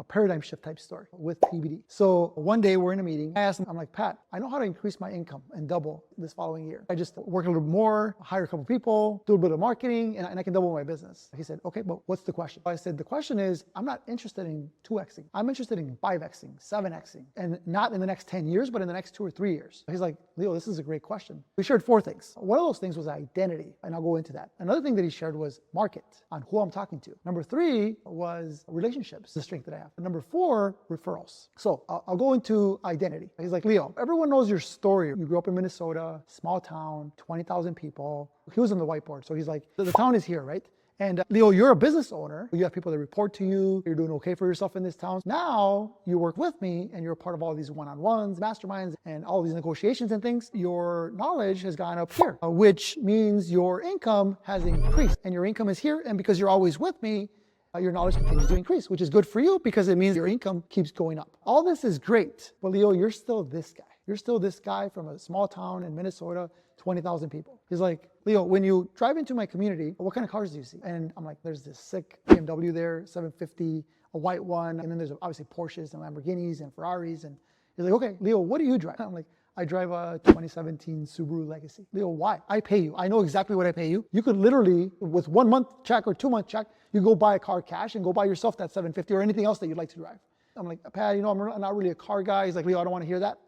paradigm shift type story with PBD. So one day we're in a meeting. I asked him, I'm like, Pat, I know how to increase my income and double this following year. I just work a little more, hire a couple people, do a bit of marketing, and I can double my business. He said, okay, but what's the question? I said, the question is, I'm not interested in 2xing. I'm interested in 5xing, 7xing, and not in the next 10 years, but in the next 2 or 3 years. He's like, Leo, this is a great question. We shared 4 things. One of those things was identity, and I'll go into that. Another thing that he shared was market, on who I'm talking to. Number 3 was relationships, the strength that I have. And number 4, referrals. So I'll go into identity. He's like, Leo, everyone knows your story. You grew up in Minnesota, small town, 20,000 people. He was on the whiteboard. So he's like, the town is here, right? And Leo, you're a business owner. You have people that report to you. You're doing okay for yourself in this town. Now you work with me and you're a part of all these one-on-ones, masterminds, and all these negotiations and things. Your knowledge has gone up here, which means your income has increased, and your income is here. And because you're always with me, your knowledge continues to increase, which is good for you because it means your income keeps going up. All this is great, but Leo, you're still this guy. You're still this guy from a small town in Minnesota, 20,000 people. He's like, Leo, when you drive into my community, what kind of cars do you see? And I'm like, there's this sick BMW there, 750, a white one. And then there's obviously Porsches and Lamborghinis and Ferraris. And he's like, okay, Leo, what do you drive? I'm like, I drive a 2017 Subaru Legacy. Leo, why? I pay you. I know exactly what I pay you. You could literally, with 1 month check or 2 month check, you go buy a car cash and go buy yourself that 750 or anything else that you'd like to drive. I'm like, Pat, I'm not really a car guy. He's like, Leo, I don't want to hear that.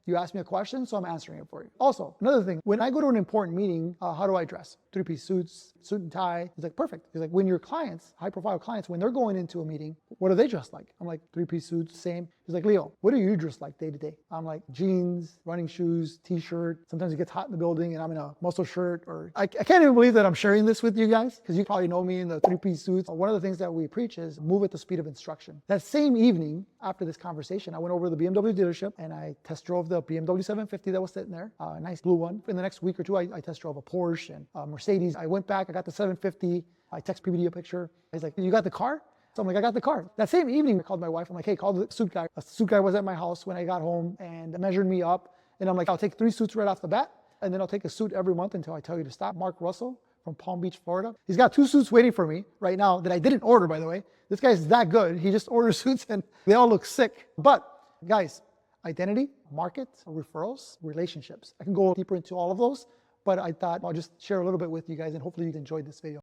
You asked me a question, so I'm answering it for you. Also, another thing, when I go to an important meeting, how do I dress? 3-piece suits, suit and tie. He's like, perfect. He's like, when your clients, high profile clients, when they're going into a meeting, what are they dressed like? I'm like, 3-piece suits, same. He's like, Leo, what do you dress like day to day? I'm like, jeans, running shoes, t-shirt. Sometimes it gets hot in the building and I'm in a muscle shirt, or I can't even believe that I'm sharing this with you guys because you probably know me in the 3-piece suits. One of the things that we preach is move at the speed of instruction. That same evening, after this conversation, I went over to the BMW dealership and I test drove the BMW 750 that was sitting there, a nice blue one. In the next week or two, I test drove a Porsche and a Mercedes. I went back, I got the 750. I text PBD a picture. He's like, you got the car? So I'm like, I got the car. That same evening, I called my wife. I'm like, hey, call the suit guy. A suit guy was at my house when I got home and measured me up. And I'm like, I'll take 3 suits right off the bat. And then I'll take a suit every month until I tell you to stop. Mark Russell from Palm Beach, Florida. He's got 2 suits waiting for me right now that I didn't order, by the way. This guy's that good. He just orders suits and they all look sick. But guys, identity, market, referrals, relationships. I can go deeper into all of those, but I thought I'll just share a little bit with you guys and hopefully you enjoyed this video.